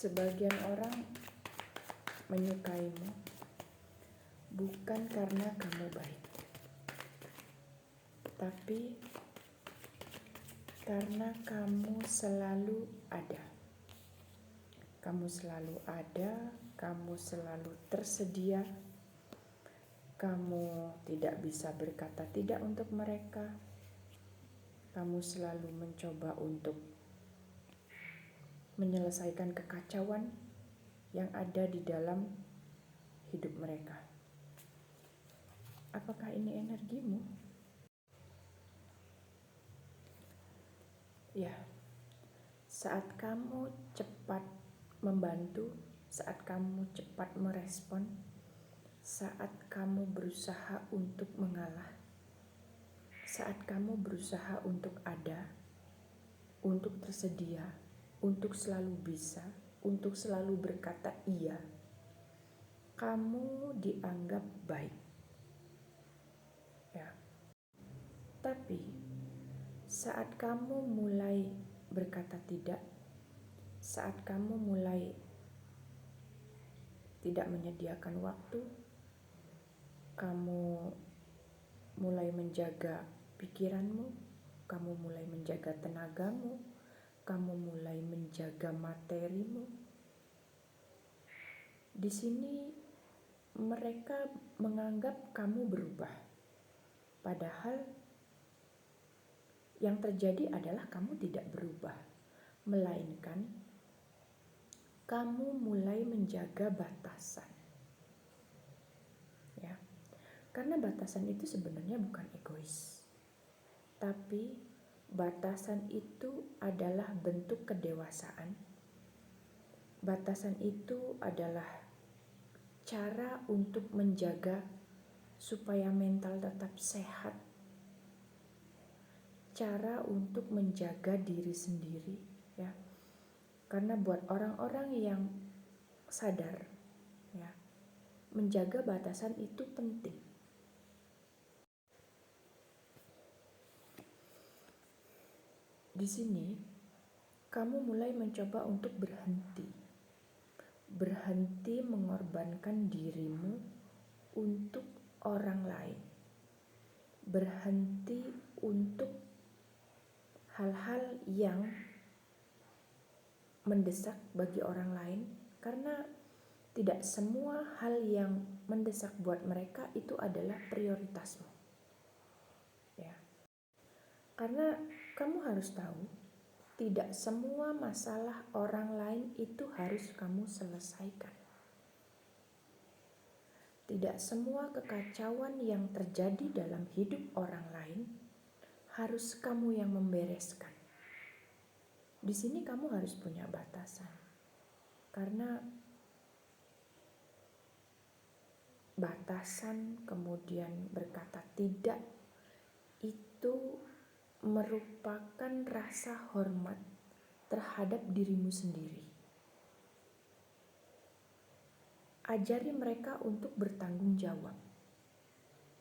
Sebagian orang menyukaimu bukan karena kamu baik, tapi karena kamu selalu ada. Kamu selalu ada, kamu selalu tersedia. Kamu tidak bisa berkata tidak untuk mereka. Kamu selalu mencoba untuk menyelesaikan kekacauan yang ada di dalam hidup mereka. Apakah ini energimu? Ya, saat kamu cepat membantu, saat kamu cepat merespon, saat kamu berusaha untuk mengalah, saat kamu berusaha untuk ada, untuk tersedia, untuk selalu bisa, untuk selalu berkata iya, kamu dianggap baik. Ya. Tapi saat kamu mulai berkata tidak, saat kamu mulai tidak menyediakan waktu, kamu mulai menjaga pikiranmu, kamu mulai menjaga tenagamu, kamu mulai menjaga materimu. Di sini mereka menganggap kamu berubah. Padahal yang terjadi adalah kamu tidak berubah, melainkan kamu mulai menjaga batasan. Ya. Karena batasan itu sebenarnya bukan egois. Tapi batasan itu adalah bentuk kedewasaan. Batasan itu adalah cara untuk menjaga supaya mental tetap sehat. Cara untuk menjaga diri sendiri, ya. Karena buat orang-orang yang sadar, ya, menjaga batasan itu penting. Di sini, kamu mulai mencoba untuk berhenti mengorbankan dirimu untuk orang lain, berhenti untuk hal-hal yang mendesak bagi orang lain, karena tidak semua hal yang mendesak buat mereka itu adalah prioritasmu. Ya. Karena kamu harus tahu, tidak semua masalah orang lain itu harus kamu selesaikan. Tidak semua kekacauan yang terjadi dalam hidup orang lain harus kamu yang membereskan. Di sini kamu harus punya batasan. Karena batasan kemudian berkata tidak itu merupakan rasa hormat terhadap dirimu sendiri. Ajari mereka untuk bertanggung jawab.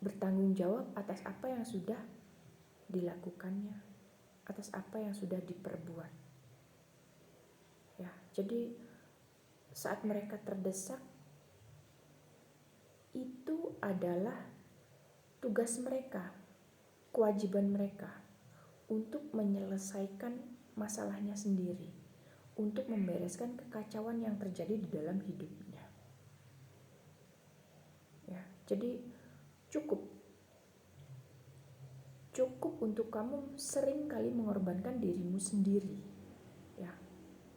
Bertanggung jawab atas apa yang sudah dilakukannya, atas apa yang sudah diperbuat. Ya, jadi saat mereka terdesak, itu adalah tugas mereka, kewajiban mereka untuk menyelesaikan masalahnya sendiri, untuk membereskan kekacauan yang terjadi di dalam hidupnya. Ya, jadi cukup untuk kamu sering kali mengorbankan dirimu sendiri. Ya,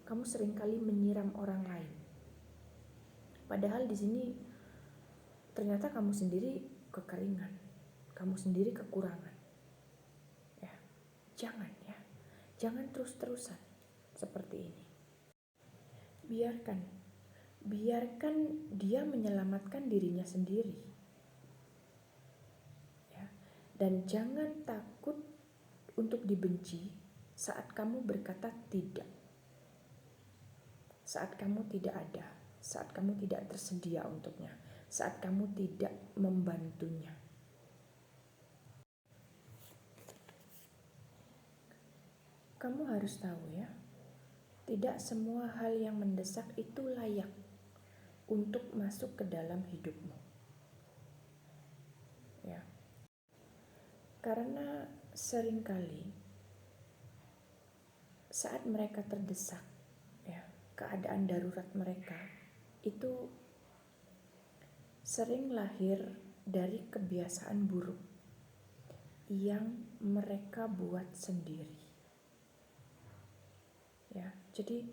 kamu sering kali menyiram orang lain. Padahal di sini ternyata kamu sendiri kekeringan, kamu sendiri kekurangan. Ya, jangan terus-terusan seperti ini. Biarkan dia menyelamatkan dirinya sendiri. Ya, dan jangan takut untuk dibenci saat kamu berkata tidak. Saat kamu tidak ada, saat kamu tidak tersedia untuknya, saat kamu tidak membantunya. Kamu harus tahu, ya, Tidak semua hal yang mendesak itu layak untuk masuk ke dalam hidupmu. Ya. Karena seringkali saat mereka terdesak, ya, keadaan darurat mereka itu sering lahir dari kebiasaan buruk yang mereka buat sendiri. Ya, jadi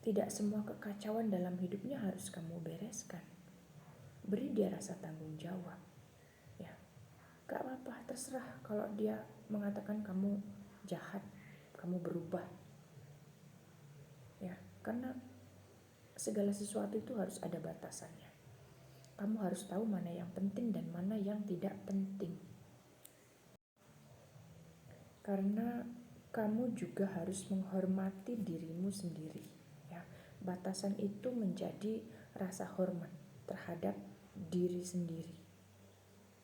tidak semua kekacauan dalam hidupnya harus kamu bereskan. Beri dia rasa tanggung jawab. Ya, gak apa-apa, terserah kalau dia mengatakan kamu jahat, kamu berubah. Ya, karena segala sesuatu itu harus ada batasannya. Kamu harus tahu mana yang penting dan mana yang tidak penting. Karena kamu juga harus menghormati dirimu sendiri. Ya, batasan itu menjadi rasa hormat terhadap diri sendiri.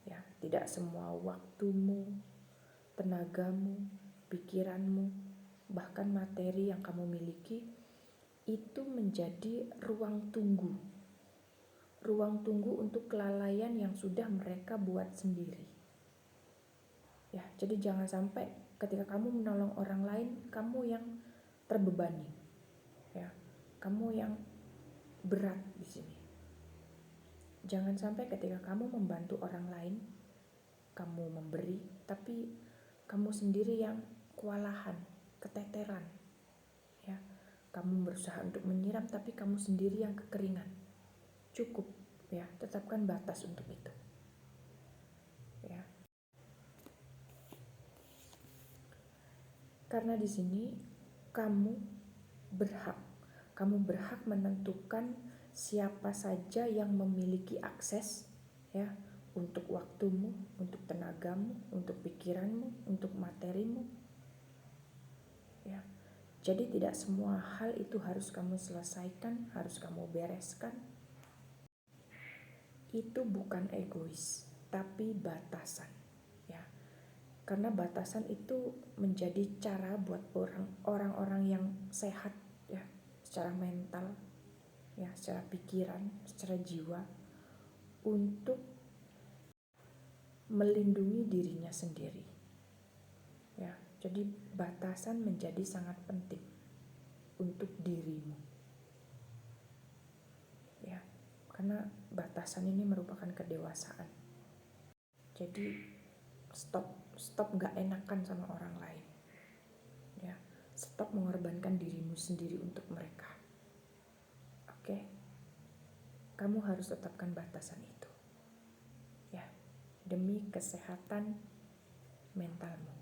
Ya, tidak semua waktumu, tenagamu, pikiranmu, bahkan materi yang kamu miliki itu menjadi ruang tunggu. Ruang tunggu untuk kelalaian yang sudah mereka buat sendiri. Ya, jadi jangan sampai ketika kamu menolong orang lain, kamu yang terbebani. Ya, kamu yang berat di sini. Jangan sampai ketika kamu membantu orang lain, kamu memberi, tapi kamu sendiri yang kewalahan, keteteran. Ya, kamu berusaha untuk menyiram, tapi kamu sendiri yang kekeringan. Cukup, ya, tetapkan batas untuk itu. Ya. Karena di sini kamu berhak menentukan siapa saja yang memiliki akses, ya, untuk waktumu, untuk tenagamu, untuk pikiranmu, untuk materimu. Ya. Jadi tidak semua hal itu harus kamu selesaikan, harus kamu bereskan. Itu bukan egois, tapi batasan. Ya. Karena batasan itu menjadi cara buat orang-orang yang sehat, ya, secara mental, ya, secara pikiran, secara jiwa, untuk melindungi dirinya sendiri. Ya, jadi batasan menjadi sangat penting untuk dirimu. Ya, karena batasan ini merupakan kedewasaan. Jadi stop gak enakan sama orang lain. Ya, stop mengorbankan dirimu sendiri untuk mereka. Oke? Kamu harus tetapkan batasan itu. Ya, demi kesehatan mentalmu.